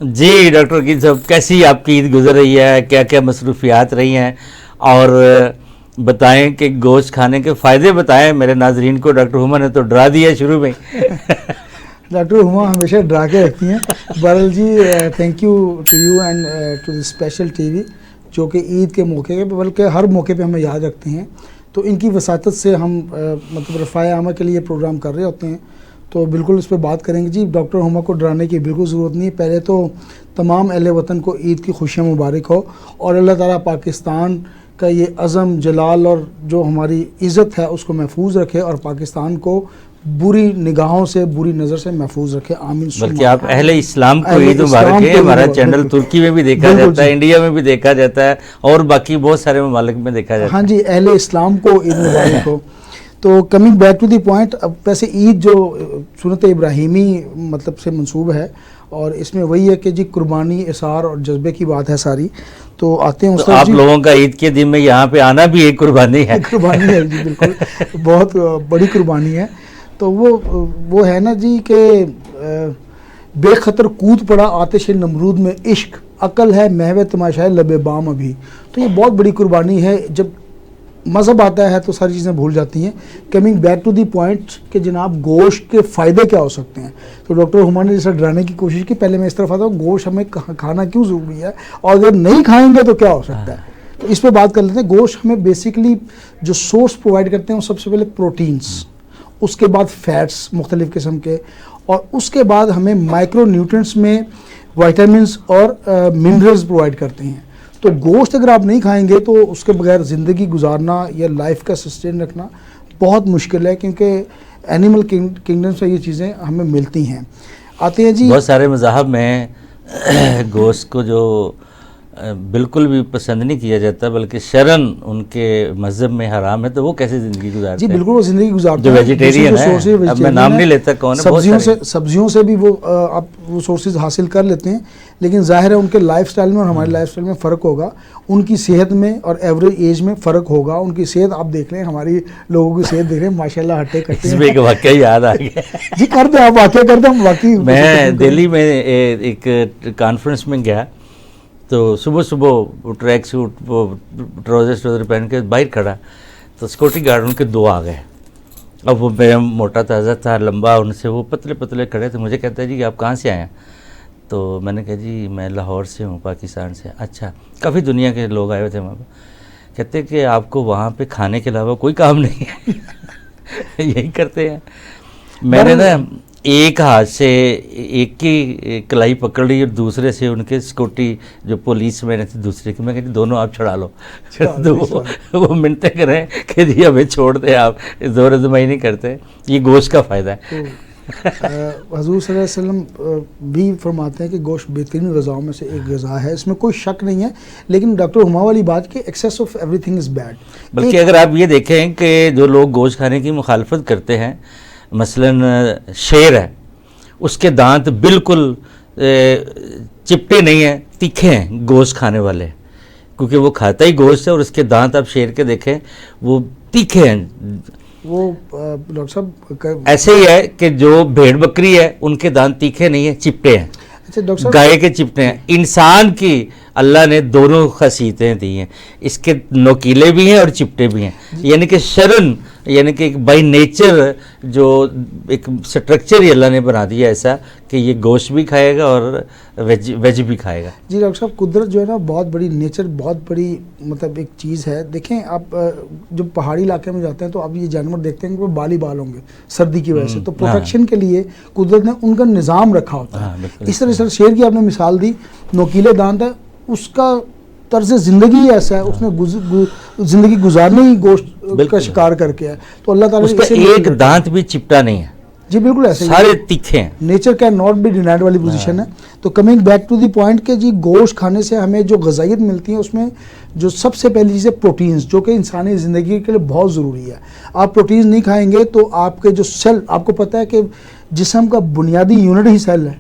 जी doctor वकील साहब, कैसी आपकी ईद गुजर रही है, क्या क्या मसरूफियात रही हैं, और बताएं कि गोश्त खाने के फ़ायदे बताएं मेरे नाजरीन को। डॉक्टर हुमा ने तो डरा दिया शुरू में। डॉक्टर हुमा हमेशा डरा के रखती हैं। बहरहाल जी, thank you to you and to the special TV, जो कि ईद के मौके पे, बल्कि हर मौके पे हमें याद रखते हैं। तो इनकी वसातत से हम मतलब रफ़ाए आमा के लिए प्रोग्राम कर रहे होते हैं, तो बिल्कुल इस पर बात करेंगे। जी, डॉक्टर हुमा को डराने की बिल्कुल ज़रूरत नहीं है। पहले तो तमाम अहले वतन को ईद की खुशियाँ मुबारक हो, और अल्लाह ताला पाकिस्तान का ये अज़म जलाल और जो हमारी इज़्ज़त है उसको महफूज रखे, और पाकिस्तान को बुरी निगाहों से, बुरी नज़र से महफूज रखे। आमीन। बल्कि आप अहले इस्लाम को ईद मुबारक है। हमारा चैनल तुर्की में भी देखा जाता है, इंडिया में भी देखा जाता है, और बाकी बहुत सारे ममालिक में देखा जाता है। हाँ जी, अहले इस्लाम को ईद मुबारक हो। तो coming back to the point, अब वैसे ईद जो सुन्नत इब्राहिमी मतलब से मंसूब है, और इसमें वही है कि जी कुर्बानी, इसार और जज्बे की बात है सारी। तो आते हैं तो आप लोगों का ईद के दिन में यहाँ पे आना भी एक कुर्बानी है। कुर्बानी है जी, बिल्कुल बहुत बड़ी कुर्बानी है। तो वो है ना जी कि बेखतर कूद पड़ा आतिश नमरूद में इश्क, अकल है महवे तमाशाए लबे बाम अभी। तो ये बहुत बड़ी कुर्बानी है। जब मज़हब आता है तो सारी चीज़ें भूल जाती हैं। Coming back to the point कि जनाब गोश्त के फ़ायदे क्या हो सकते हैं, तो डॉक्टर हुमा ने जैसा डराने की कोशिश की। पहले मैं इस तरफ आता हूँ, गोश्त हमें खाना क्यों ज़रूरी है, और अगर नहीं खाएंगे तो क्या हो सकता है, तो इस पर बात कर लेते हैं। गोश्त हमें बेसिकली जो सोर्स प्रोवाइड करते हैं वो सबसे पहले प्रोटीन्स, उसके बाद फैट्स मुख्तलिफ़ किस्म के, और उसके बाद हमें माइक्रो न्यूट्रिएंट्स में वाइटामिन्स और मिनरल्स प्रोवाइड करते हैं। तो गोश्त अगर आप नहीं खाएंगे तो उसके बगैर ज़िंदगी गुजारना या लाइफ का सस्टेन रखना बहुत मुश्किल है, क्योंकि एनिमल किंगडम से ये चीज़ें हमें मिलती हैं। आते हैं जी, बहुत सारे मज़ाहब में गोश्त को जो बिल्कुल भी पसंद नहीं किया जाता, बल्कि शरन उनके मज़हब में हराम है, तो वो कैसे ज़िंदगी गुजारते जी हैं? बिल्कुल वो ज़िंदगी गुजारते हैं, हैं। जो वेजिटेरियन है, अब मैं नाम नहीं लेता कौन है, सब्जियों से भी वो आप वो सोर्सेज हासिल कर लेते हैं, लेकिन जाहिर है उनके लाइफस्टाइल में और हमारे लाइफस्टाइल में फ़र्क होगा, उनकी सेहत में और एवरेज एज में फ़र्क होगा। उनकी सेहत आप देख लें, हमारी लोगों की सेहत देख लें, माशाल्लाह हट्टे कट्टे। इसमें एक वाक़या याद आ गया जी, करते हैं आप वाक़या करते हैं बाकी। मैं दिल्ली में एक कॉन्फ्रेंस में गया, तो सुबह सुबह ट्रैक सूट, वो ट्राउज़र पहन के बाहर खड़ा, तो सिक्योरिटी गार्ड उनके दो आ गए। अब वो मैं मोटा ताज़ा था, लंबा, उनसे वो पतले पतले खड़े थे। मुझे कहता है जी आप कहाँ से आए हैं? तो मैंने कहा जी मैं लाहौर से हूँ, पाकिस्तान से। अच्छा, काफ़ी दुनिया के लोग आए हुए थे वहाँ पर। कहते कि आपको वहाँ पे खाने के अलावा कोई काम नहीं है? यही करते हैं। मैंने ना एक हाथ से एक की कलाई पकड़ ली और दूसरे से उनके सिक्योरिटी जो पुलिस मैन थे दूसरे की, मैं कहती दोनों आप छुड़ा लो। तो वो मिनते करें कि जी हमें छोड़ दे, आप जोर जमाई नहीं करते। ये गोश्त का फ़ायदा है। हज़ूर सल्लल्लाहु अलैहि वसल्लम भी फरमाते हैं कि गोश्त बेहतरीन ग़िज़ाओं में से एक ग़िज़ा है, इसमें कोई शक नहीं है। लेकिन डॉक्टर हुमा वाली बात कि excess of everything is bad. बल्कि अगर आप ये देखें कि जो लोग गोश्त खाने की मुखालफत करते हैं, मसलन शेर है, उसके दांत बिल्कुल चिपटे नहीं हैं, तीखे हैं गोश्त खाने वाले, क्योंकि वो खाता ही गोश्त है, और उसके दांत आप शेर के देखें वो तीखे हैं। वो डॉक्टर साहब ऐसे ही है कि जो भेड़ बकरी है उनके दांत तीखे नहीं है, चिपटे हैं। अच्छा डॉक्टर साहब, गाय के चिपटे हैं। इंसान की अल्लाह ने दोनों खसीयतें दी हैं, इसके नोकीले भी हैं और चिपटे भी हैं। यानी कि शरन, यानी कि बाई नेचर जो एक स्ट्रक्चर ही अल्लाह ने बना दिया ऐसा कि ये गोश्त भी खाएगा और वेज भी खाएगा। जी डॉक्टर साहब, कुदरत जो है ना बहुत बड़ी, नेचर बहुत बड़ी मतलब एक चीज़ है। देखें आप जब पहाड़ी इलाके में जाते हैं तो आप ये जानवर देखते हैं कि वो बाल होंगे सर्दी की वजह से, तो प्रोटेक्शन के लिए कुदरत ने उनका निज़ाम रखा होता है। इस तरह से शेर की आपने मिसाल दी, नोकीले दांत है, उसका तर्ज ज़िंदगी ऐसा है, उसने ज़िंदगी गुजारने ही गोश्त का शिकार करके है। तो अल्लाह ताला उसका एक दांत भी चिपटा नहीं है। जी बिल्कुल ऐसे सारे तीखे हैं। Nature can not be denied वाली पोजीशन है। तो coming back to the point कि जी गोश्त खाने से हमें जो ग़िज़ाइयत मिलती है उसमें जो सबसे पहली चीज़ है प्रोटीन्स, जो कि इंसानी ज़िंदगी के लिए बहुत ज़रूरी है। आप प्रोटीन नहीं खाएंगे तो आपके जो सेल, आपको पता है कि जिस्म का बुनियादी यूनिट ही सेल है,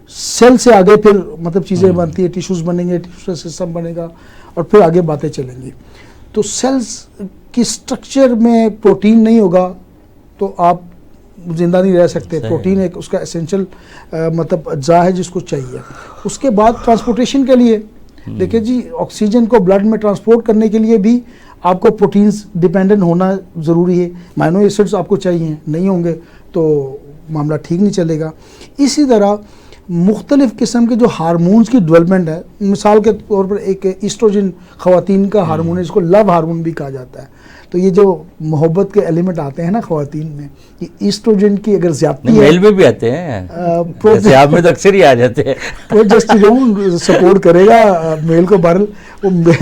सेल से आगे फिर मतलब चीज़ें बनती है, टिश्यूज़ बनेंगे, टिश्यू सिस्टम बनेगा और फिर आगे बातें चलेंगी। तो सेल्स की स्ट्रक्चर में प्रोटीन नहीं होगा तो आप ज़िंदा नहीं रह सकते। प्रोटीन एक उसका एसेंशियल मतलब अज्जा है जिसको चाहिए। उसके बाद ट्रांसपोर्टेशन के लिए देखिए जी, ऑक्सीजन को ब्लड में ट्रांसपोर्ट करने के लिए भी आपको प्रोटीन्स डिपेंडेंट होना ज़रूरी है। माइनो एसिड्स आपको चाहिए, नहीं होंगे तो मामला ठीक नहीं चलेगा। इसी तरह मुख्तलिफ़ किस्म के जो हार्मोन्स की डेवलपमेंट है, मिसाल के तौर पर एक ईस्ट्रोजन ख़वातीन का हार्मोन है जिसको लव हार्मोन भी कहा जाता है। तो ये जो मोहब्बत के एलिमेंट आते हैं ना ख़वातीन में, ये ईस्ट्रोजन की अगर ज़्यादती है, मेल में भी आते हैं, जैसे आप में तो अक्सर ही आ जाते हैं। प्रोजेस्टेरोन सपोर्ट करेगा मेल को, बहरल वो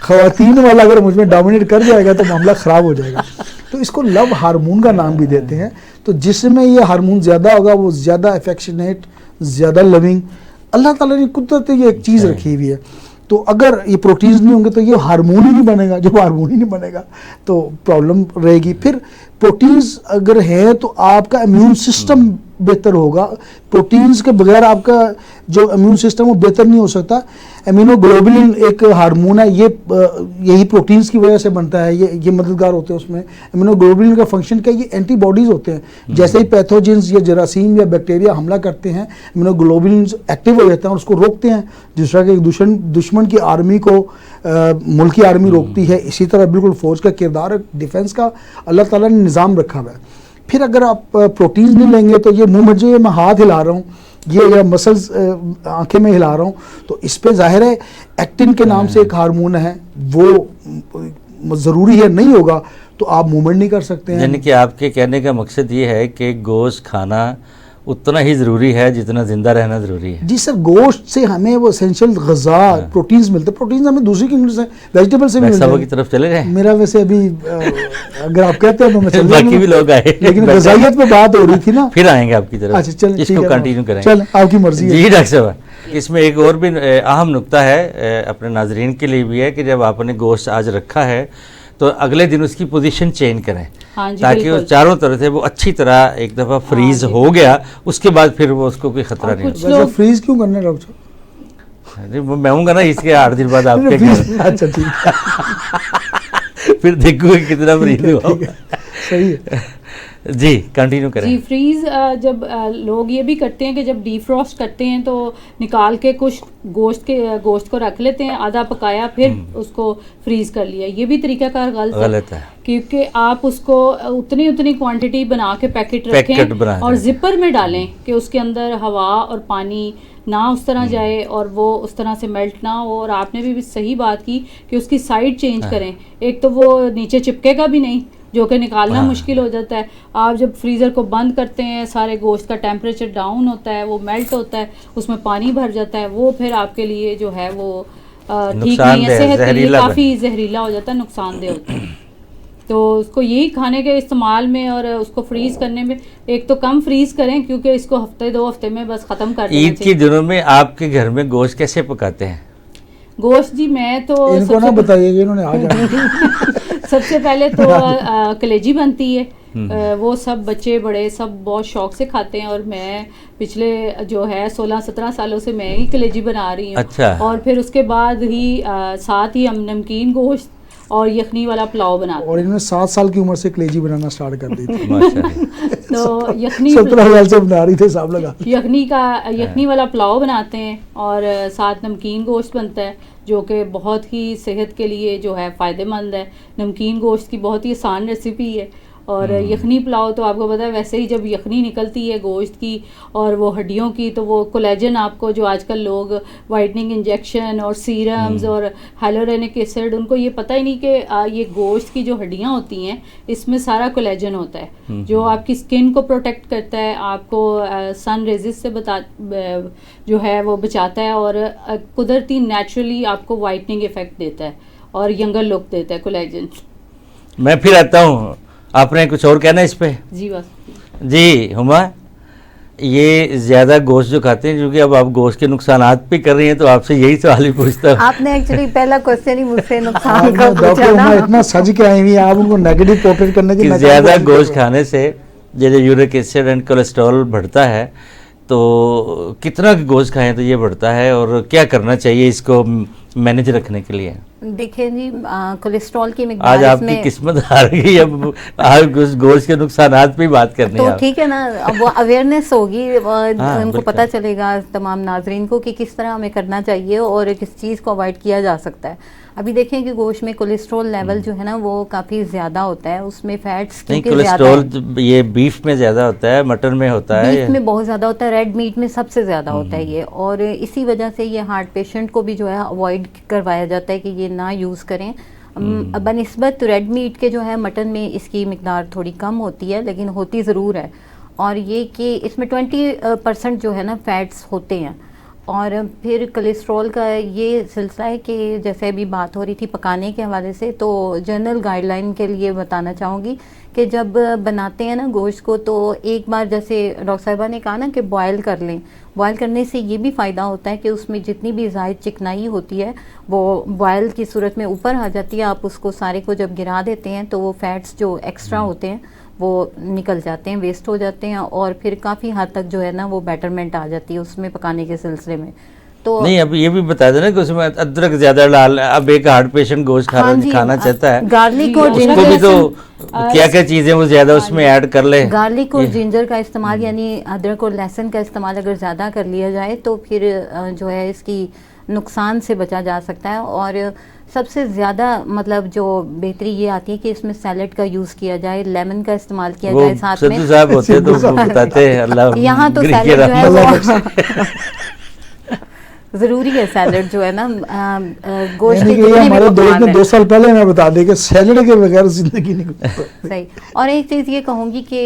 ख़वातीन वाला अगर मुझ में डोमिनेट कर जाएगा तो मामला ख़राब हो जाएगा। तो इसको लव हार्मोन का नाम भी देते हैं। तो जिसमें ये हार्मोन ज़्यादा होगा वो ज़्यादा अफेक्शनेट, ज़्यादा लविंग, अल्लाह ताला ने कुदरत ये एक चीज़ रखी हुई है। तो अगर ये प्रोटीन्स नहीं होंगे तो ये हार्मोन ही नहीं बनेगा। जब हार्मोन ही नहीं बनेगा तो प्रॉब्लम रहेगी। फिर प्रोटीन्स अगर है तो आपका इम्यून सिस्टम बेहतर होगा। प्रोटीन्स के बगैर आपका जो इम्यून सिस्टम वो बेहतर नहीं हो सकता। इम्यूनोग्लोबुलिन एक हार्मोन है, ये यही प्रोटीन्स की वजह से बनता है। ये मददगार होते हैं उसमें। इम्यूनोग्लोबुलिन का फंक्शन क्या है, ये एंटीबॉडीज़ होते हैं। जैसे ही पैथोजेंस या जरासीम या बैक्टीरिया हमला करते हैं, इम्यूनोग्लोबुलिन एक्टिव हो जाते हैं और उसको रोकते हैं। जिस तरह के दुश्मन की आर्मी को मुल्की आर्मी रोकती है, इसी तरह बिल्कुल फ़ौज का किरदार डिफेंस का अल्लाह ताला ने निज़ाम रखा हुआ है। फिर अगर आप प्रोटीन्स नहीं लेंगे तो ये मुँह में जो मैं हाथ हिला रहा हूँ, ये या मसल्स आंखें में हिला रहा हूँ, तो इस पे जाहिर है एक्टिन के नाम से एक हार्मोन है, वो ज़रूरी है, नहीं होगा तो आप मूवमेंट नहीं कर सकते हैं। यानी कि आपके कहने का मकसद ये है कि गोश्त खाना उतना ही ज़रूरी है जितना ज़िंदा रहना ज़रूरी है। जी सर, गोश्त से हमें वो एसेंशियल गज़ा प्रोटीन्स मिलते हैं। प्रोटीन्स हमें दूसरी किस्म से वेजिटेबल से भी मिलते हैं। की तरफ चले गए मेरा वैसे अभी अगर आप कहते हैं तो मैं चल बाकी भी लोग आए, लेकिन गज़ाइयत पे बात हो रही थी ना। फिर आएंगे आपकी तरफ। अच्छा चल, इसको कंटिन्यू करेंगे। चल आपकी मर्जी है। जी डॉक्टर साहब, इसमें एक और भी अहम नुक्ता है अपने नाजरीन के लिए भी है कि जब आपने गोश्त आज रखा है तो अगले दिन उसकी पोजीशन चेंज करें। हाँ जी, ताकि वो चारों तरह से वो अच्छी तरह एक दफ़ा फ्रीज हो गया, उसके बाद फिर वो उसको कोई खतरा नहीं होता। वैसे फ्रीज क्यों करना है डॉक्टर साहब? मैं आऊँगा ना इसके 8 दिन बाद आपके घर। अच्छा ठीक है। फिर देखूंगा कितना फ्रीज हुआ। सही है जी, कंटिन्यू करें। जी, फ्रीज जब लोग ये भी करते हैं कि जब डीफ्रॉस्ट करते हैं तो निकाल के कुछ गोश्त को रख लेते हैं, आधा पकाया फिर उसको फ्रीज कर लिया। ये भी तरीकाकार गलत है, क्योंकि आप उसको उतनी क्वांटिटी बना के पैकेट रखें और जिपर में डालें कि उसके अंदर हवा और पानी ना उस तरह जाए और वो उस तरह से मेल्ट ना हो। और आपने भी सही बात की कि उसकी साइड चेंज करें। एक तो वो नीचे चिपकेगा भी नहीं, जो कि निकालना मुश्किल हो जाता है। आप जब फ्रीज़र को बंद करते हैं, सारे गोश्त का टेम्परेचर डाउन होता है, वो मेल्ट होता है, उसमें पानी भर जाता है, वो फिर आपके लिए जो है वो ठीक नहीं है, सेहत के लिए काफ़ी जहरीला हो जाता है, नुकसानदेह होता है। तो उसको यही खाने के इस्तेमाल में और उसको फ्रीज करने में एक तो कम फ्रीज करें, क्योंकि इसको हफ्ते 2 हफ्ते में बस ख़त्म कर देना चाहिए। ईद के दिनों में आपके घर में गोश्त कैसे पकाते हैं? गोश्त जी मैं तो इनको ना बताइए, इन्होंने आ जाना। सबसे पहले तो कलेजी बनती है, वो सब बच्चे बड़े सब बहुत शौक से खाते हैं। और मैं पिछले जो है 16-17 सालों से मैं ही कलेजी बना रही हूँ। अच्छा। और फिर उसके बाद ही साथ ही हम नमकीन गोश्त और यखनी वाला पुलाव बनाते हैं। और इन्होंने 7 साल की उम्र से कलेजी बनाना स्टार्ट कर दी थी। माशाल्लाह। तो यखनी 17 साल से बना रही थे साहब लगा। यखनी वाला पुलाव बनाते हैं और साथ नमकीन गोश्त बनता है, जो कि बहुत ही सेहत के लिए जो है फ़ायदेमंद है। नमकीन गोश्त की बहुत ही आसान रेसिपी है। और यखनी पुलाव तो आपको पता है, वैसे ही जब यखनी निकलती है गोश्त की और वो हड्डियों की, तो वो कोलेजन आपको जो आजकल लोग वाइटनिंग इंजेक्शन और सीरम्स और हाइलोरेनिक एसिड, उनको ये पता ही नहीं कि ये गोश्त की जो हड्डियाँ होती हैं इसमें सारा कोलेजन होता है, जो आपकी स्किन को प्रोटेक्ट करता है, आपको सन रेजिस से जो है वो बचाता है और कुदरती नेचुरली आपको वाइटनिंग इफेक्ट देता है और यंगर लुक देता है कोलेजन। मैं फिर आता हूँ, आपने कुछ और कहना इस पे? जी बस जी हुमा, ये ज़्यादा गोश्त जो खाते हैं, क्योंकि अब आप गोश्त के नुकसानात भी कर रही हैं, तो आपसे यही सवाल ही पूछता हूँ। आपने एक्चुअली पहला क्वेश्चन ही मुझसे नुकसान का पूछा डॉक्टर ना। इतना सज के आई हुई हैं, आप उनको नेगेटिव पोर्ट्रेट करने की ज़्यादा गोश्त खाने से जैसे यूरिक एसिड एंड कोलेस्ट्रॉल बढ़ता है, तो कितना गोश्त खाएं तो ये बढ़ता है और क्या करना चाहिए इसको मैनेज रखने के लिए? देखिए जी, कोलेस्ट्रॉल की आज मिकदार आपकी इसमें किस्मत हार गई, अब आज उस गोश्त के नुकसानात पे ही बात करनी तो है आप। ठीक है ना, अब वो अवेयरनेस होगी, उनको बिल्कुल। पता चलेगा तमाम नाजरीन को कि किस तरह हमें करना चाहिए और किस चीज़ को अवॉइड किया जा सकता है। अभी देखें कि गोश्त में कोलेस्ट्रॉल लेवल जो है ना वो काफ़ी ज़्यादा होता है, उसमें फैट्स नहीं, क्योंकि ज़्यादा है। कोलेस्ट्रॉल ये बीफ में ज्यादा होता है, मटन में होता है बीफ में बहुत ज़्यादा होता है, रेड मीट में सबसे ज़्यादा होता है ये, और इसी वजह से ये हार्ट पेशेंट को भी जो है अवॉइड करवाया जाता है कि ये ना यूज़ करें। बनिस्बत रेड मीट के जो है मटन में इसकी मिकदार थोड़ी कम होती है, लेकिन होती ज़रूर है। और ये कि इसमें 20% जो है ना फैट्स होते हैं। और फिर कोलेस्ट्रॉल का ये सिलसिला है कि जैसे अभी बात हो रही थी पकाने के हवाले से, तो जनरल गाइडलाइन के लिए बताना चाहूँगी कि जब बनाते हैं ना गोश्त को, तो एक बार जैसे डॉक्टर साहिबा ने कहा ना कि बॉयल कर लें। बॉयल करने से ये भी फ़ायदा होता है कि उसमें जितनी भी ज़ायद चिकनाई होती है वो बॉयल की सूरत में ऊपर आ जाती है। आप उसको सारे को जब गिरा देते हैं तो वो फैट्स जो एक्स्ट्रा होते हैं वो निकल जाते हैं, वेस्ट हो जाते हैं, और फिर काफ़ी हद तक जो है ना वो बेटरमेंट आ जाती है उसमें पकाने के सिलसिले में। तो नहीं, अब ये भी बता देना कि उसमें अदरक ज्यादा डाल, अब एक हार्ट पेशेंट गोश्त हाँ जी, खाना चाहता है, गार्लिक और जी, जिंजर उसको भी तो लहसुन, क्या क्या चीजें वो ज्यादा उसमें ऐड कर ले। गार्लिक और जिंजर का इस्तेमाल यानी अदरक और लहसुन का इस्तेमाल अगर ज़्यादा कर लिया जाए तो फिर जो है इसकी नुकसान से बचा जा सकता है। और सबसे ज़्यादा मतलब जो बेहतरी ये आती है कि इसमें सैलड का यूज़ किया जाए, लेमन का इस्तेमाल किया वो जाए साथ में। सद्दू साहब होते तो वो बताते हैं, अल्लाह यहाँ तो गिरी के सैलड जो है रहमत। वो ज़रूरी है, सैलड जो है ना गोश्त यानी के कि ये जितने भी हमारे दोस्त पकवान ने हैं। 2 साल पहले हमें बता दें कि सैलड के बगैर जिंदगी नहीं गुजरती। सही। और एक चीज़ ये कहूँगी कि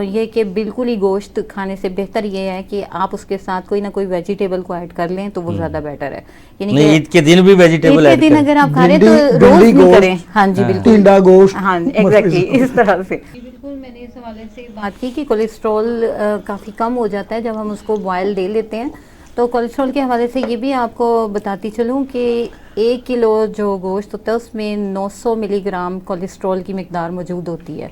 ये कि बिल्कुल ही गोश्त खाने से बेहतर ये है कि आप उसके साथ कोई ना कोई वेजिटेबल को ऐड कर लें तो वो ज़्यादा बेटर है। यानी नहीं, कि ईद के दिन भी वेजिटेबल ईद के ऐड दिन करें। अगर आप खा रहे हैं तो भिंडी- रोज भिंडी नहीं गोश्त, करें। हाँ जी बिल्कुल, टिंडा गोश्त, हाँ मछली एग्जैक्टली इस तरह से। बिल्कुल, मैंने इस हवाले से बात की कि कोलेस्ट्रॉल काफ़ी कम हो जाता है जब हम उसको बॉयल दे लेते हैं। तो कोलेस्ट्रॉल के हवाले से ये भी आपको बताती चलूँ कि 1 किलो जो गोश्त होता है उसमें 900 मिलीग्राम कोलेस्ट्रॉल की मिकदार मौजूद होती है।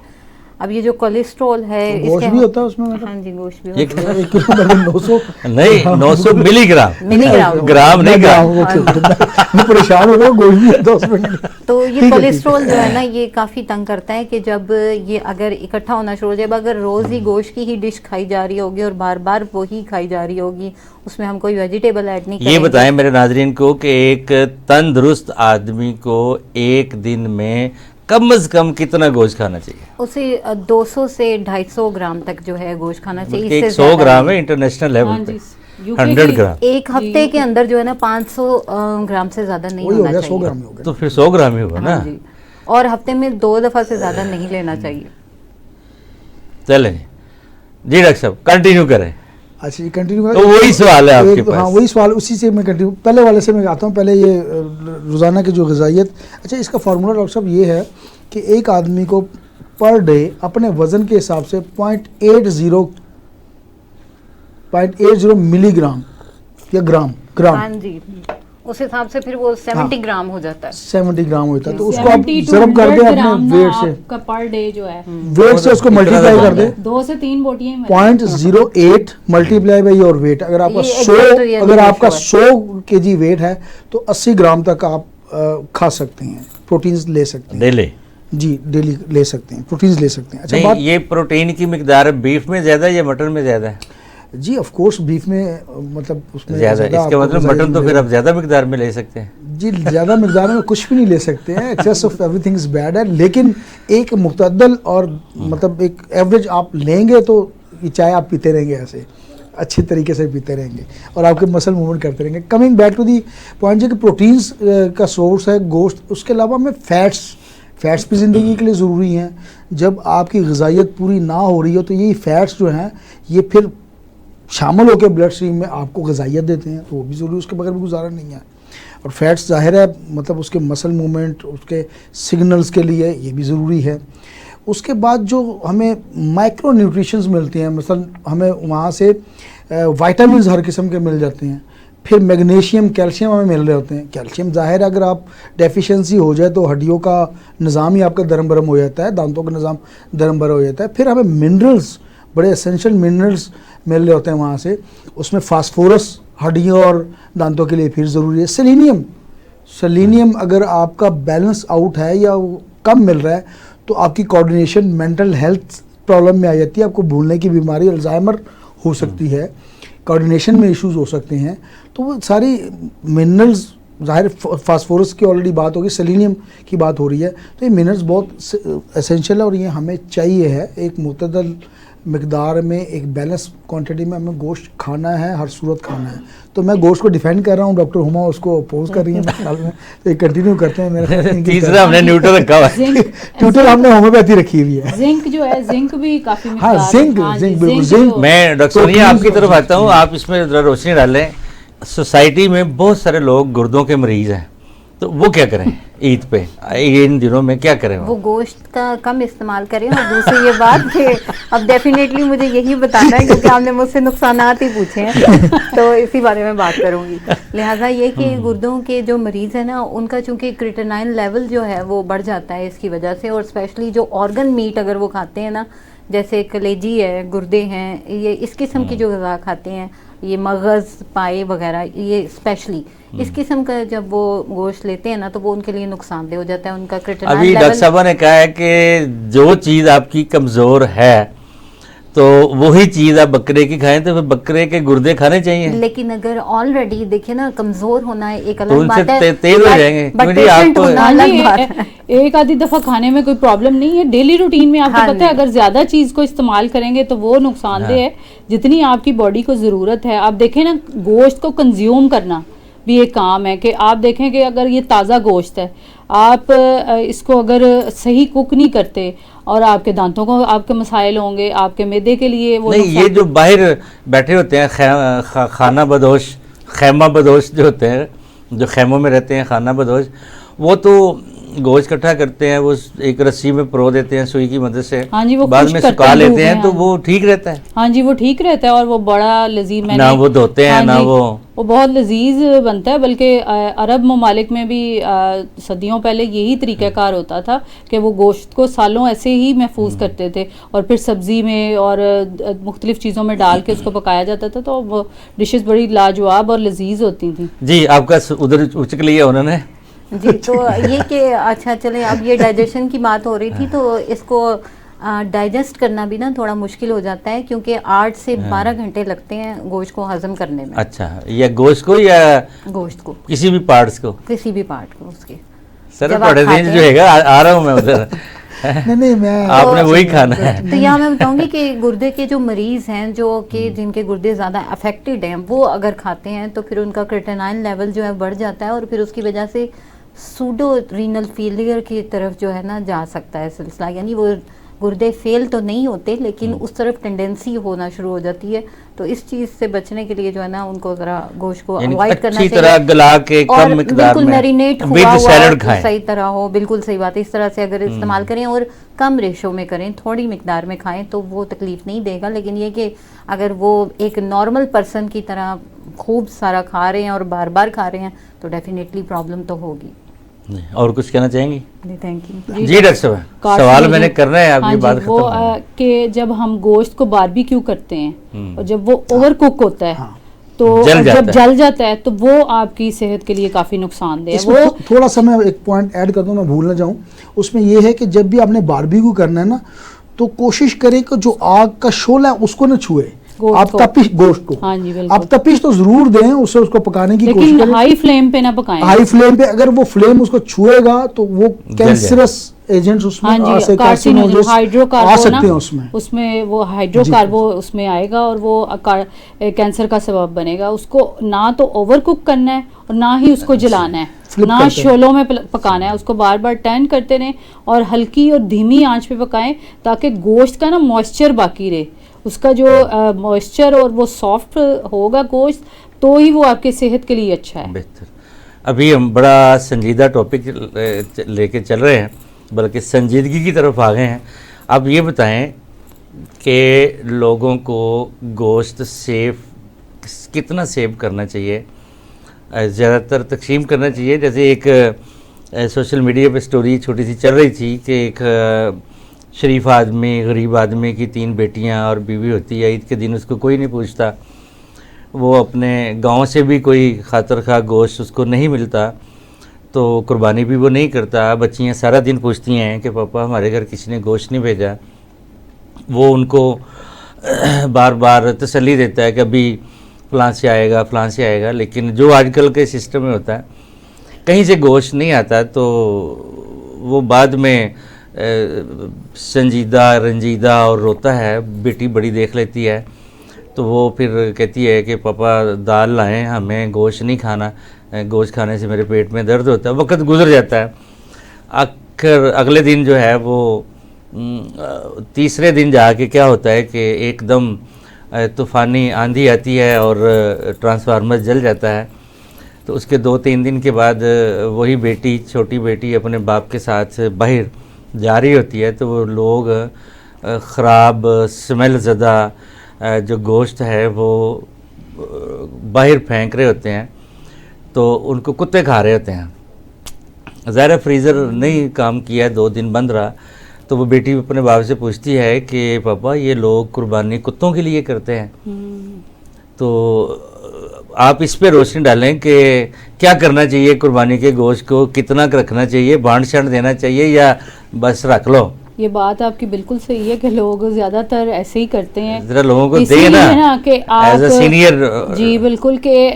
अब ये जो कोलेस्ट्रॉल है गोश्त भी होता है उसमें मतलब? हाँ जी, गोश्त भी ये होता है। 1 किलो मतलब 900 नहीं, 900 मिलीग्राम, मिलीग्राम। ग्राम नहीं ग्राम। मैं परेशान हो गया, गोश्त भी होता है उसमें। तो ये ठीक है, कोलेस्ट्रॉल जो है ना ये काफ़ी तंग करता है कि जब ये अगर इकट्ठा होना शुरू हो जाए, अगर रोज़ ही गोश्त की ही डिश खाई जा रही होगी और बार बार वही खाई जा रही होगी, उसमें हम कोई वेजिटेबल ऐड नहीं ये करेंगे। बताएं मेरे नाजरीन को कि एक तंदुरुस्त आदमी को एक दिन में कम से कम कितना गोश्त खाना चाहिए? उसे 200 से 250 ग्राम तक जो है गोश्त खाना चाहिए। बल्कि इससे 100 ज़्यादा ग्राम नहीं। है इंटरनेशनल हाँ लेवल जी, पे, UK 100 की- ग्राम। एक हफ्ते के अंदर जो है ना 500 ग्राम से ज़्यादा नहीं वही हो होना गया, चाहिए। 100 ग्राम ही हो गया। तो फिर 100 ग्राम ही होगा ना। हाँ जी, और हफ्ते में 2 दफ़ा से ज़्यादा नहीं लेना चाहिए। चलें जी डॉक्टर साहब, कंटिन्यू करें। अच्छा, ये कंटिन्यू तो वही सवाल है आपके पास। हाँ, वही सवाल, उसी से मैं कंटिन्यू, पहले वाले से मैं आता हूँ। पहले ये रोज़ाना की जो ग़िज़ाइयत, अच्छा इसका फार्मूला डॉक्टर साहब ये है कि एक आदमी को पर डे अपने वज़न के हिसाब से 0.80 मिलीग्राम या ग्राम हाँ जी, उस हिसाब से फिर वो 70 ग्राम हो जाता है। 70 ग्राम होता है। तो उसको आप 70 to ज़रब कर दे 100 अपने ग्राम ना वेट से, आपका पर डे जो है वेट से उसको इतना मल्टीप्लाई ज़्यादा कर दे। 2 से 3 बोटियां ही 0.08 मल्टीप्लाई बाई योर वेट। अगर आपका ये 100 exact reality अगर आपका ratio 100 केजी वेट है तो 80 ग्राम तक आप खा सकते हैं, प्रोटीन्स ले सकते हैं। डेली? जी, डेली ले सकते हैं, प्रोटीन्स ले सकते हैं। अच्छा नहीं, बात, ये प्रोटीन की मिकदार बीफ में ज्यादा है या मटन में ज्यादा है? जी ऑफ कोर्स बीफ में मतलब उसमें ज्यादा है। इसका आपको मतलब ग़िज़ाई मटन तो फिर मिलेगा। आप ज्यादा मिकदार में ले सकते हैं। जी, ज़्यादा मिकदार में कुछ भी नहीं ले सकते हैं, excess of everything is bad है। लेकिन एक मुतदल और मतलब एक एवरेज आप लेंगे तो ये चाय आप पीते रहेंगे, ऐसे अच्छी तरीके से पीते रहेंगे और आपके मसल मूवमेंट करते रहेंगे। Coming back to the point है कि प्रोटीन्स का सोर्स है गोश्त, उसके अलावा हमें फैट्स भी ज़िंदगी के लिए ज़रूरी हैं। जब आपकी ग़िज़ाइयत पूरी ना हो रही हो तो यही फैट्स जो हैं ये फिर शामिल होकर ब्लड स्ट्रीम में आपको ग़िज़ाइयत देते हैं, तो वो भी ज़रूरी, उसके बगैर भी गुजारा नहीं है। और फैट्स ज़ाहिर है मतलब उसके मसल मूवमेंट, उसके सिग्नल्स के लिए ये भी ज़रूरी है। उसके बाद जो हमें माइक्रो न्यूट्रिशंस मिलते हैं, मसलन हमें वहाँ से विटामिन्स हर किस्म के मिल जाते हैं। फिर मैग्नीशियम, कैल्शियम हमें मिल रहे होते हैं। कैल्शियम ज़ाहिर है अगर आप डेफिशिएंसी हो जाए तो हड्डियों का निज़ाम ही आपका दरम बरम हो जाता है, दांतों का निज़ाम दरम बरम हो जाता है। फिर हमें मिनरल्स, बड़े एसेंशियल मिनरल्स मिल रहे होते हैं वहाँ से। उसमें फास्फोरस हड्डियों और दांतों के लिए फिर ज़रूरी है। सेलेनियम सेलेनियम अगर आपका बैलेंस आउट है या वो कम मिल रहा है तो आपकी कोऑर्डिनेशन, मेंटल हेल्थ प्रॉब्लम में आ जाती है, आपको भूलने की बीमारी, अल्जाइमर हो सकती है, कोऑर्डिनेशन में इश्यूज हो सकते हैं। तो वो सारी मिनरल्स, ज़ाहिर फास्फोरस की ऑलरेडी बात होगी, सेलेनियम की बात हो रही है, तो ये मिनरल्स बहुत एसेंशियल है और ये हमें चाहिए है। एक मुतदल मिकदार में, एक बैलेंस क्वांटिटी में हमें गोश्त खाना है, हर सूरत खाना है। तो मैं गोश्त को डिफेंड कर रहा हूँ, डॉक्टर हुमा उसको अपोज कर रही है मेरे ख्याल में, तो ये कंटिन्यू करते हैं। मेरे तीसरा हमने न्यूट्रल रखा हुआ है। न्यूट्रल हमने होम्योपैथी रखी हुई है। जिंक जो है, जिंक भी काफी हाँ, जिंक बिल्कुल, जिंक। मैं डॉक्टर सोनिया आपकी तरफ आता हूँ, आप इसमें जरा रोशनी डालें। सोसाइटी में बहुत सारे लोग गुर्दों के मरीज हैं, तो वो क्या करें ईद पे, इन दिनों में क्या करें? वो गोश्त का कम इस्तेमाल करें। और दूसरी ये बात कि अब डेफिनेटली मुझे यही बताना है क्योंकि आपने मुझसे नुकसानात ही पूछे हैं तो इसी बारे में बात करूंगी। लिहाजा ये कि गुर्दों के जो मरीज़ हैं ना, उनका चूंकि क्रिएटिनिन लेवल जो है वो बढ़ जाता है इसकी वजह से। और स्पेशली जो ऑर्गन मीट अगर वो खाते हैं ना, जैसे कलेजी है, गुर्दे हैं, ये इस किस्म की जो ग़िज़ा खाते हैं, ये मगज़, पाए वगैरह, ये स्पेशली इस किस्म का जब वो गोश्त लेते हैं ना तो वो उनके लिए नुकसानदेह हो जाता है। उनका क्रिएटिनिन अभी लेवल, डॉक्टर साहब ने कहा है कि जो चीज़ आपकी कमज़ोर है तो वही चीज़ आप बकरे की खाएं, तो फिर बकरे के गुर्दे खाने चाहिए। लेकिन अगर ऑलरेडी देखिए ना, कमजोर होना एक तो अलग उनसे बात है, तेज हो जाएंगे। बट क्योंकि पेशेंट आपको- होना हाँ अलग जी, बात है। एक आधी दफा खाने में कोई प्रॉब्लम नहीं है, डेली रूटीन में आपको हाँ पता है जी। अगर ज्यादा चीज को इस्तेमाल करेंगे तो वो नुकसानदेह है, जितनी आपकी बॉडी को जरूरत है। आप देखें ना, गोश्त को कंज्यूम करना भी एक काम है कि आप देखें कि अगर ये ताज़ा गोश्त है, आप इसको अगर सही कुक नहीं करते और आपके दांतों को आपके मसाइल होंगे, आपके मैदे के लिए वो नहीं, ये जो बाहर बैठे होते हैं खाना बदोश, खैमा बदोश जो होते हैं, जो खैमों में रहते हैं खाना बदोश, वो तो गोश्त इकट्ठा करते हैं, वो एक रस्सी में परो देते हैं सुई की मदद से, हाँ जी, वो बाद खुश्क में करते सुखा हैं लेते धूप हैं, में, तो हाँ। वो ठीक रहता है। हाँ जी, वो ठीक रहता है और वो बड़ा लजीज, मैंने ना वो धोते हैं, हाँ ना जी, वो बहुत लजीज बनता है। बल्कि अरब ममालिक में भी सदियों पहले यही तरीक़ाकार होता था कि वो गोश्त को सालों ऐसे ही महफूज करते थे और फिर सब्ज़ी में और मुख्तलिफ चीज़ों में डाल के उसको पकाया जाता था, तो वो डिशेस बड़ी लाजवाब और लजीज होती थी। जी, आपका उधर उचक लिया उन्होंने। जी, तो ये कि अच्छा चले, अब ये डाइजेशन की बात हो रही थी, तो इसको डाइजेस्ट करना भी ना थोड़ा मुश्किल हो जाता है क्योंकि 8 से 12 घंटे लगते हैं गोश्त को हजम करने में। अच्छा, या गोश्त को या गोश्त को, किसी भी पार्ट्स को? किसी भी पार्ट को उसके। सर जब आप थोड़े खाते रेंज हैं- जो हैगा आ रहा हूँ मैं उधर। नहीं मैं आपने वही खाना है। तो यहाँ मैं बताऊंगी कि गुर्दे के जो मरीज हैं, जो कि जिनके गुर्दे ज़्यादा अफेक्टेड हैं, वो अगर खाते हैं तो फिर उनका क्रिएटिनिन लेवल जो है बढ़ जाता है और फिर उसकी वजह से सूडो रीनल फेलियर की तरफ जो है ना जा सकता है सिलसिला। यानी वो गुर्दे फेल तो नहीं होते लेकिन उस तरफ टेंडेंसी होना शुरू हो जाती है। तो इस चीज़ से बचने के लिए जो है ना उनको ज़रा गोश्त को यानी अवॉइड करना अच्छी चाहिए तरह गला के और कम मिकदार बिल्कुल में मैरिनेट हुआ विद हुआ सैलड खाएं। सही तरह हो, बिल्कुल सही बात है। इस तरह से अगर इस्तेमाल करें और कम रेशो में करें, थोड़ी मिकदार में खाएं तो वो तकलीफ नहीं देगा। लेकिन ये कि अगर वो एक नॉर्मल पर्सन की तरह खूब सारा खा रहे हैं और बार बार खा रहे हैं तो डेफिनेटली प्रॉब्लम तो होगी। और कुछ कहना चाहेंगी? Thank you. जी डॉक्टर साहब, काफी सवाल मुझे- मैंने करना है, आपकी हाँ बात जी, वो खत्म है। कि जब हम गोश्त को बारबेक्यू करते हैं और जब वो ओवर कुक होता है हाँ। तो जल जाता जब है। जल जाता है तो वो आपकी सेहत के लिए काफी नुकसानदेह है। इसमें वो थोड़ा सा मैं एक पॉइंट ऐड कर दूं, मैं भूल ना जाऊं। उसमें ये है कि जब भी आपने बारबेक्यू करना है ना, तो कोशिश करें कि जो आग का शोला है उसको ना छुए, गोश्त आप को। तपिश गोश्त को हाँ जी, बिल्कुल। आप तपिश तो जरूर दें, उससे उसको पकाने की कोशिश लेकिन करें। हाई फ्लेम पे ना पकाएं। हाई फ्लेम पे अगर वो फ्लेम उसको छुएगा तो वो कैंसरस एजेंट्स उसमें हाँ आ जी, सकते हैं, कार्सिनोजन, carcinogens आ हाइड्रोकार्बो सकते ना हैं उसमें। उसमें वो हाइड्रोकार्बो उसमें आएगा और वो कैंसर का सबब बनेगा। उसको ना तो ओवर कुक करना है और ना ही उसको जलाना है, Flip ना करते हैं। शोलों में पकाना है। उसको बार बार टर्न करते रहें और हल्की और धीमी आंच पे पकाएं ताकि गोश्त का ना मॉइस्चर बाकी रहे। उसका जो मॉइस्चर और वो सॉफ्ट होगा गोश्त, तो ही वो आपके सेहत के लिए अच्छा है। बेहतर। अभी हम बड़ा संजीदा टॉपिक लेके चल रहे हैं, बल्कि संजीदगी की तरफ आ गए हैं। आप ये बताएं कि लोगों को गोश्त सेफ कितना सेव करना चाहिए, ज़्यादातर तकसीम करना चाहिए। जैसे एक सोशल मीडिया पे स्टोरी छोटी सी चल रही थी कि एक शरीफ आदमी, गरीब आदमी की 3 बेटियां और बीवी होती है। ईद के दिन उसको कोई नहीं पूछता, वो अपने गांव से भी कोई खातर खा गोश्त उसको नहीं मिलता, तो कुर्बानी भी वो नहीं करता। बच्चियाँ सारा दिन पूछती हैं कि पापा हमारे घर किसी ने गोश्त नहीं भेजा। वो उनको बार बार तसल्ली देता है कि अभी फलां से आएगा फलां से आएगा, लेकिन जो आजकल के सिस्टम में होता है कहीं से गोश्त नहीं आता तो वो बाद में संजीदा रंजीदा और रोता है। बेटी बड़ी देख लेती है तो वो फिर कहती है कि पापा दाल लाएं, हमें गोश्त नहीं खाना, गोश्त खाने से मेरे पेट में दर्द होता है। वक्त गुजर जाता है। आखिर अगले दिन जो है वो तीसरे दिन जाके क्या होता है कि एकदम तूफ़ानी आंधी आती है और ट्रांसफार्मर जल जाता है। तो उसके 2-3 दिन के बाद वही बेटी, छोटी बेटी अपने बाप के साथ बाहर जा रही होती है, तो वो लोग ख़राब स्मेल ज़दा जो गोश्त है वो बाहर फेंक रहे होते हैं, तो उनको कुत्ते खा रहे होते हैं। ज़ाहिर फ्रीज़र नहीं काम किया, 2 दिन बंद रहा। तो वो बेटी अपने बाप से पूछती है कि पापा ये लोग कुर्बानी कुत्तों के लिए करते हैं, तो आप इस पे रोशनी डालें कि क्या करना चाहिए कुर्बानी के गोश्त को, कितना रखना चाहिए, बांट छांट देना चाहिए या बस रख लो। ये बात आपकी बिल्कुल सही है कि लोग ज्यादातर ऐसे ही करते हैं। जरा लोगों को इसीलिए दे ना कि आप एज अ सीनियर। जी बिल्कुल के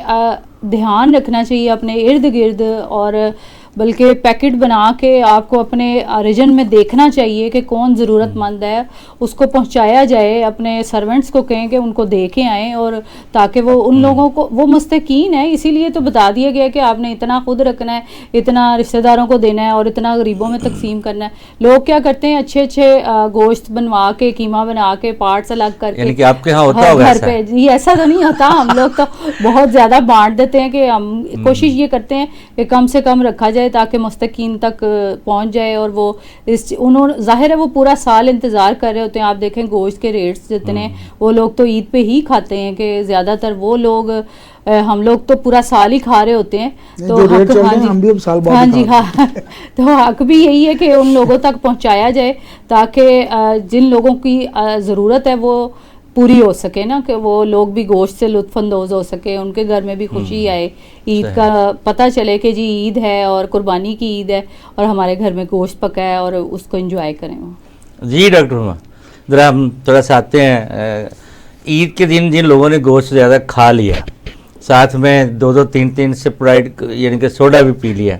ध्यान रखना चाहिए अपने इर्द गिर्द, और बल्कि पैकेट बना के आपको अपने रीजन में देखना चाहिए कि कौन ज़रूरतमंद है, उसको पहुंचाया जाए। अपने सर्वेंट्स को कहें कि उनको दे के आएँ, और ताकि वो उन लोगों को, वो मुस्तकीन है इसीलिए तो बता दिया गया कि आपने इतना खुद रखना है, इतना रिश्तेदारों को देना है और इतना गरीबों में तकसीम करना है। लोग क्या करते हैं, अच्छे अच्छे गोश्त बनवा के, कीमा बना के, पार्ट्स अलग करके, यानी कि आपके यहाँ होता होगा घर पे। जी ऐसा तो नहीं होता, हम लोग तो बहुत ज़्यादा बांट देते हैं कि हम कोशिश ये करते हैं कि कम से कम रखा जाए ताकि मुस्तकीन तक पहुंच जाए। और वो उन्होंने ज़ाहिर है वो पूरा साल इंतज़ार कर रहे होते हैं। आप देखें गोश्त के रेट्स जितने, वो लोग तो ईद पे ही खाते हैं कि ज़्यादातर वो लोग, हम लोग तो पूरा साल ही खा रहे होते हैं। तो हक, हम भी अब साल बाद हाँ जी हाँ तो हक भी यही है कि उन लोगों तक पहुंचाया जाए ताकि जिन लोगों की ज़रूरत है वो पूरी हो सके ना, कि वो लोग भी गोश्त से लुत्फानंदोज़ हो सके, उनके घर में भी खुशी आए, ईद का पता चले कि जी ईद है और कुर्बानी की ईद है और हमारे घर में गोश्त पका है और उसको एंजॉय करें वो। जी डॉक्टर उमा, ज़रा हम थोड़ा सा आते हैं ईद के दिन जिन लोगों ने गोश्त ज़्यादा खा लिया, साथ में 2-2 3-3 स्प्राइट यानी कि सोडा भी पी लिया,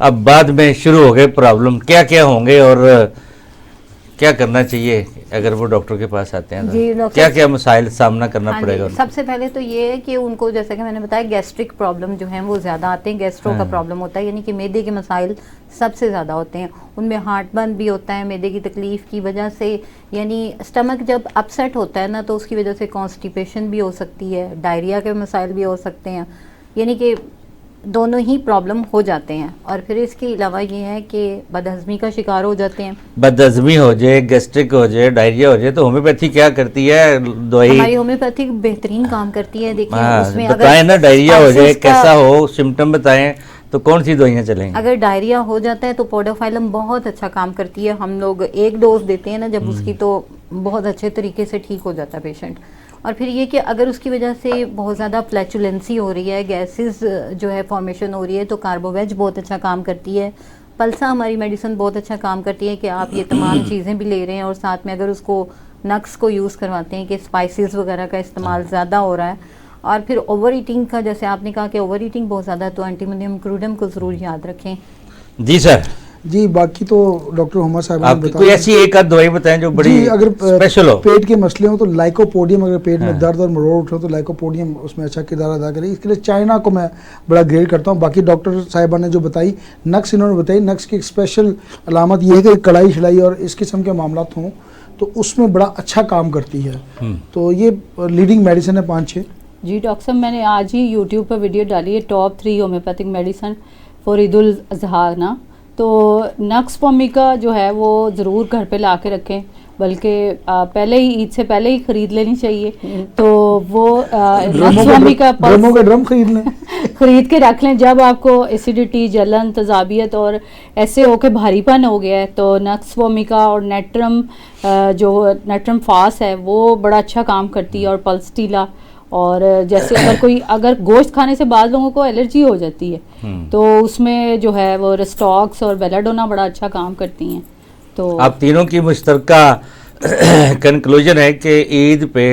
अब बाद में शुरू हो गए प्रॉब्लम, क्या क्या होंगे और क्या करना चाहिए अगर वो डॉक्टर के पास आते हैं तो क्या क्या मसाइल सामना करना पड़ेगा? सबसे पहले तो ये है कि उनको, जैसा कि मैंने बताया, गैस्ट्रिक प्रॉब्लम जो है वो ज़्यादा आते हैं, गैस्ट्रो का प्रॉब्लम होता है, यानी कि मैदे के मसाइल सबसे ज़्यादा होते हैं। उनमें हार्ट बर्न भी होता है मैदे की तकलीफ़ की वजह से, यानी स्टमक जब अपसेट होता है ना तो उसकी वजह से कॉन्स्टिपेशन भी हो सकती है, डायरिया के मसाइल भी हो सकते हैं, यानी कि दोनों ही प्रॉब्लम हो जाते हैं। और फिर इसके अलावा ये है कि बदहज़मी का शिकार हो जाते हैं। बदहज़मी हो जाए, गैस्ट्रिक हो जाए, डायरिया हो जाए, तो होम्योपैथी क्या करती है? दवाई हमारी होम्योपैथिक बेहतरीन काम करती है। देखिए उसमें बताएं ना, डायरिया हो जाए, कैसा हो, सिम्टम बताएं तो कौन सी दवाइयाँ चलेंगी? अगर डायरिया हो जाता है तो पोडोफाइलम बहुत अच्छा काम करती है। हम लोग 1 डोज देते हैं ना जब उसकी, तो बहुत अच्छे तरीके से ठीक हो जाता है पेशेंट। और फिर ये कि अगर उसकी वजह से बहुत ज़्यादा फ्लैचुलेंसी हो रही है, गैसेस जो है फॉर्मेशन हो रही है, तो कार्बोवेज बहुत अच्छा काम करती है। पल्सा हमारी मेडिसिन बहुत अच्छा काम करती है कि आप ये तमाम चीज़ें भी ले रहे हैं और साथ में अगर उसको नक्स को यूज़ करवाते हैं कि स्पाइसेस वगैरह का इस्तेमाल ज़्यादा हो रहा है। और फिर ओवर ईटिंग का, जैसे आपने कहा कि ओवर ईटिंग बहुत ज़्यादा, तो एंटीमोनियम क्रूडम को ज़रूर याद रखें। जी सर। जी बाकी तो डॉक्टर हुमा साहब आप कोई ऐसी एक आध दवाई बताएं जो बड़ी अगर स्पेशल हो। पेट के मसले हो तो लाइकोपोडियम, अगर पेट में दर्द और मरोड़ उठे तो लाइकोपोडियम उसमें अच्छा किरदार अदा करे। इसके लिए चाइना को मैं बड़ा ग्रेड करता हूँ। बाकी डॉक्टर साहिबा ने जो बताई, नक्स इन्होंने बताई, नक्स की एक स्पेशल अलामत ये है कि कढ़ाई शढ़ाई और इस किस्म के मामला हों तो उसमें बड़ा अच्छा काम करती है। तो ये लीडिंग मेडिसिन है 5-6। जी डॉक्टर साहब, मैंने आज ही यूट्यूब पर वीडियो डाली है top 3 homeopathic medicine for Eid ul Azha ना, तो नक्स फॉर्मिका जो है वो ज़रूर घर पे ला के रखें, बल्कि पहले ही, ईद से पहले ही ख़रीद लेनी चाहिए। तो वो नक्स फॉर्मिका ड्रमों के ड्रम खरीद लें खरीद के रख लें। जब आपको एसिडिटी, जलन, तजाबियत और ऐसे हो के भारीपन हो गया है तो नक्स फॉर्मिका और नेट्रम, जो नेट्रम फास है वो बड़ा अच्छा काम करती है, और पल्सटीला और जैसे अगर गोश्त खाने से बाद लोगों को एलर्जी हो जाती है तो उसमें जो है वो रेस्टॉक्स और बेलाडोना बड़ा अच्छा काम करती हैं। तो आप तीनों की मुश्तरका कंक्लूजन है कि ईद पे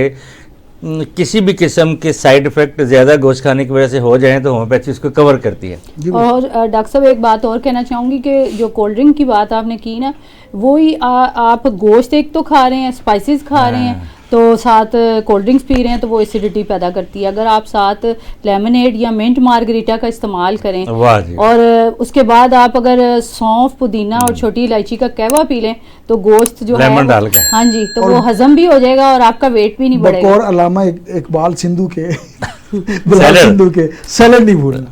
किसी भी किस्म के साइड इफेक्ट ज़्यादा गोश्त खाने की वजह से हो जाएं तो होम्योपैथी उसको कवर करती है। और डॉक्टर साहब एक बात और कहना चाहूँगी कि जो कोल्ड ड्रिंक की बात आपने की ना, वही आप गोश्त एक तो खा रहे हैं, स्पाइसेस खा रहे हैं, तो साथ कोल्ड ड्रिंक्स पी रहे हैं, तो वो एसिडिटी पैदा करती है। अगर आप साथ लेमनेड या मिंट मार्गरीटा का इस्तेमाल करें और उसके बाद आप अगर सौंफ, पुदीना और छोटी इलायची का कहवा पी लें तो गोश्त जो है डाल के, हाँ जी, तो वो हजम भी हो जाएगा और आपका वेट भी नहीं बढ़ेगा। और अलामा इकबाल सिंधु के सिंधु के सैलेड नहीं भूलना।